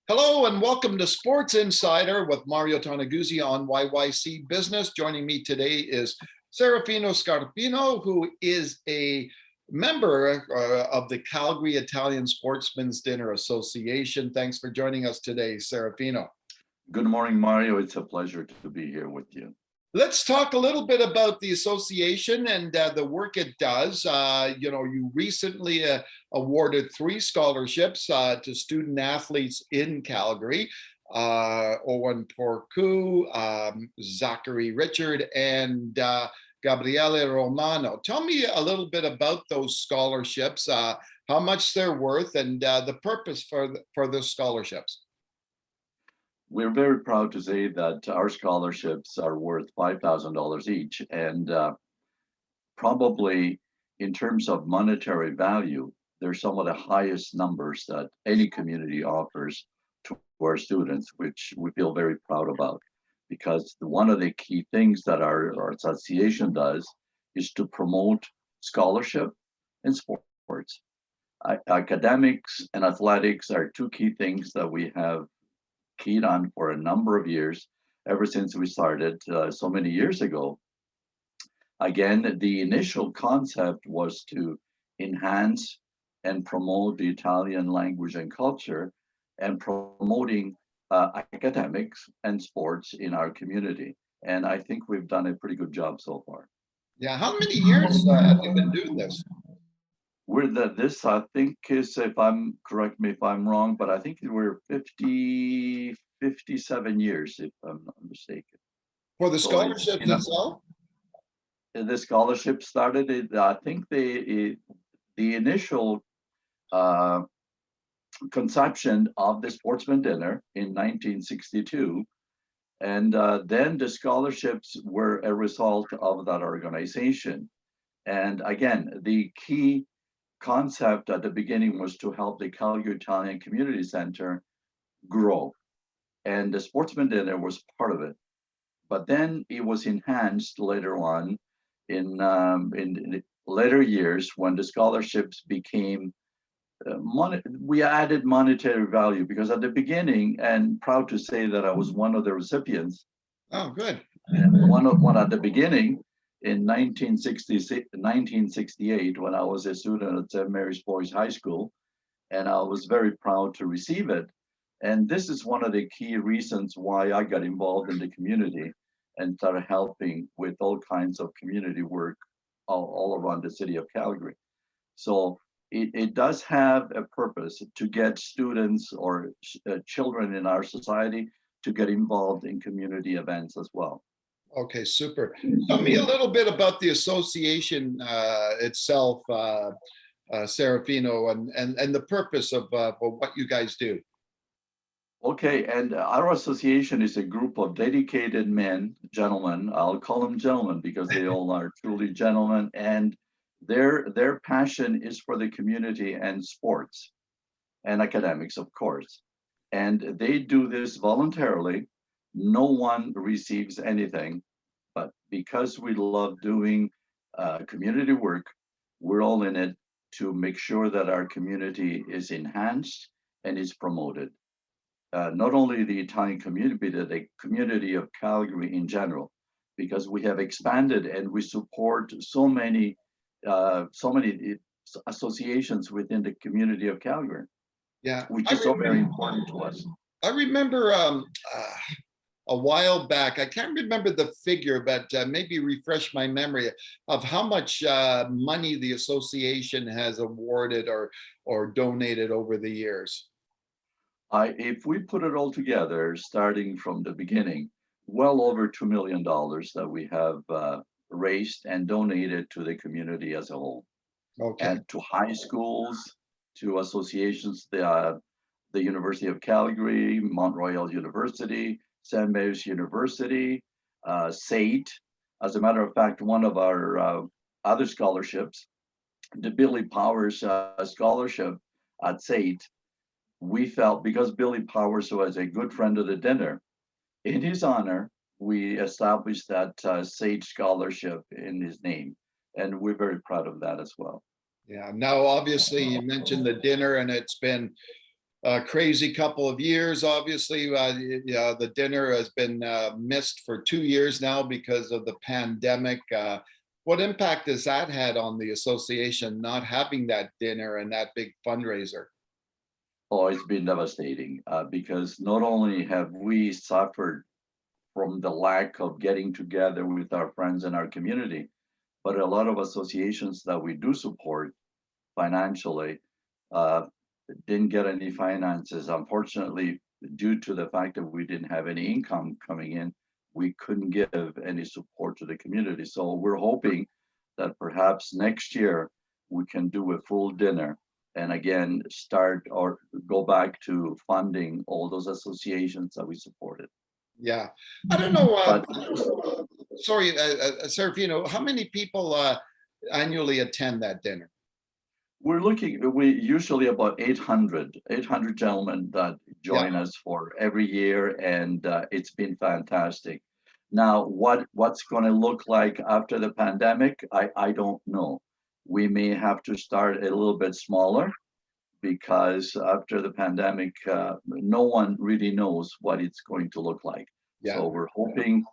Hello and welcome to Sports Insider with Mario Toneguzzi on YYC Business. Joining me today is Serafino Scarpino, who is a member of the Calgary Italian Sportsmen's Dinner Association. Thanks for joining us today, Serafino. Good morning, Mario. It's a pleasure to be here with you. Let's talk a little bit about the association and the work it does. You recently awarded 3 scholarships to student athletes in Calgary, Owen Porcu, Zachary Richard, and Gabriele Romano. Tell me a little bit about those scholarships, how much they're worth, and the purpose for the scholarships. We're very proud to say that our scholarships are worth $5,000 each, and probably in terms of monetary value, they're some of the highest numbers that any community offers to our students, which we feel very proud about, because one of the key things that our association does is to promote scholarship and sports. Academics and athletics are 2 key things that we have keyed on for a number of years, ever since we started so many years ago. Again, the initial concept was to enhance and promote the Italian language and culture and promoting academics and sports in our community. And I think we've done a pretty good job so far. Yeah, how many years have you been doing this? This I think is, correct me if I'm wrong, but I think we're 57 years, if I'm not mistaken. For the scholarship itself? The scholarship started, I think the initial conception of the Sportsman Dinner in 1962. And then the scholarships were a result of that organization. And again, the key concept at the beginning was to help the Calgary Italian Community Center grow. And the Sportsman Dinner was part of it. But then it was enhanced later on in later years when the scholarships became, we added monetary value, because at the beginning, and proud to say that I was one of the recipients. Oh, good. One at the beginning, in 1968, when I was a student at St. Mary's Boys High School, and I was very proud to receive it. And this is one of the key reasons why I got involved in the community and started helping with all kinds of community work all around the city of Calgary. So it does have a purpose to get students or children in our society to get involved in community events as well. Okay, super. Tell me a little bit about the association itself, Serafino, and the purpose of what you guys do. Okay, and our association is a group of dedicated men, gentlemen. I'll call them gentlemen because they all are truly gentlemen, and their passion is for the community and sports and academics, of course. And they do this voluntarily. No one receives anything, but because we love doing community work, we're all in it to make sure that our community is enhanced and is promoted. Not only the Italian community, but the community of Calgary in general, because we have expanded and we support so many associations within the community of Calgary. Yeah, which is so very important to us. I remember a while back, I can't remember the figure, but maybe refresh my memory of how much money the association has awarded or donated over the years. If we put it all together, starting from the beginning, well over $2 million that we have raised and donated to the community as a whole. Okay. And to high schools, to associations, the University of Calgary, Mount Royal University, St. Mary's University, SAIT. As a matter of fact, one of our other scholarships, the Billy Powers scholarship at SAIT, we felt, because Billy Powers was a good friend of the dinner, in his honor, we established that SAIT scholarship in his name. And we're very proud of that as well. Yeah. Now, obviously, you mentioned the dinner, and it's been crazy couple of years. Obviously, the dinner has been missed for 2 years now because of the pandemic. What impact has that had on the association not having that dinner and that big fundraiser? Oh, it's been devastating because not only have we suffered from the lack of getting together with our friends in our community, but a lot of associations that we do support financially uh, didn't get any finances. Unfortunately, due to the fact that we didn't have any income coming in, we couldn't give any support to the community. So we're hoping that perhaps next year we can do a full dinner and again start or go back to funding all those associations that we supported. Yeah, I don't know. But Sorry, Serafino, how many people annually attend that dinner? we usually about 800 gentlemen that Yeah, join us for every year, and it's been fantastic. Now, what's going to look like after the pandemic, I don't know. We may have to start a little bit smaller because after the pandemic, no one really knows what it's going to look like. yeah. So we're hoping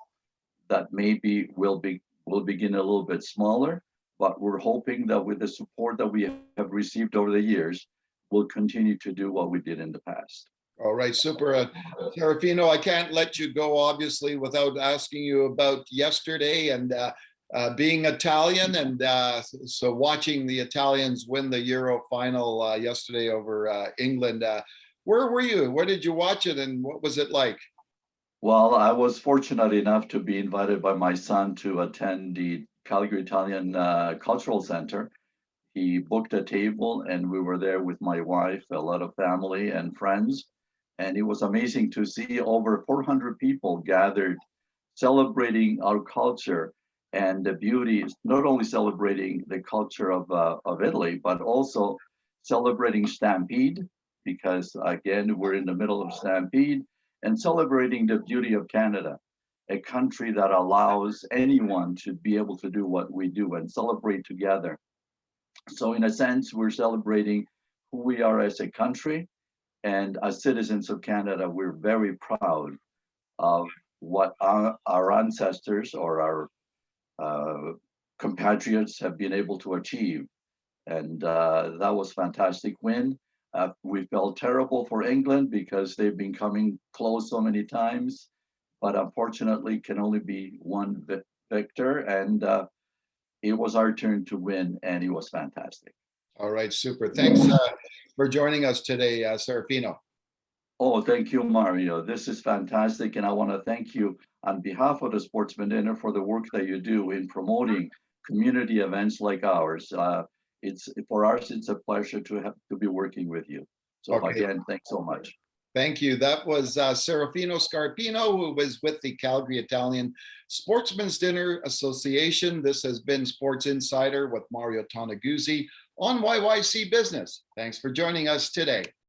that maybe we'll begin a little bit smaller, but we're hoping that with the support that we have received over the years, we'll continue to do what we did in the past. All right, super. Serafino, I can't let you go, obviously, without asking you about yesterday and being Italian. And so watching the Italians win the Euro final yesterday over England. Where were you? Where did you watch it and what was it like? Well, I was fortunate enough to be invited by my son to attend the Calgary Italian Cultural Center. He booked a table and we were there with my wife, a lot of family and friends. And it was amazing to see over 400 people gathered celebrating our culture and the beauty, not only celebrating the culture of Italy, but also celebrating Stampede, because again, we're in the middle of Stampede, and celebrating the beauty of Canada, a country that allows anyone to be able to do what we do and celebrate together. So in a sense, we're celebrating who we are as a country, and as citizens of Canada, we're very proud of what our ancestors or our compatriots have been able to achieve. And that was fantastic win. We felt terrible for England because they've been coming close so many times, but unfortunately can only be one victor. And it was our turn to win, and it was fantastic. All right, super. Thanks for joining us today, Serafino. Oh, thank you, Mario. This is fantastic. And I want to thank you on behalf of the Sportsman Dinner for the work that you do in promoting community events like ours. It's for us, it's a pleasure to be working with you. So Okay, again, thanks so much. thank you. That was Serafino Scarpino, who was with the Calgary Italian Sportsmen's Dinner Association. This has been Sports Insider with Mario Toneguzzi on YYC Business. Thanks for joining us today.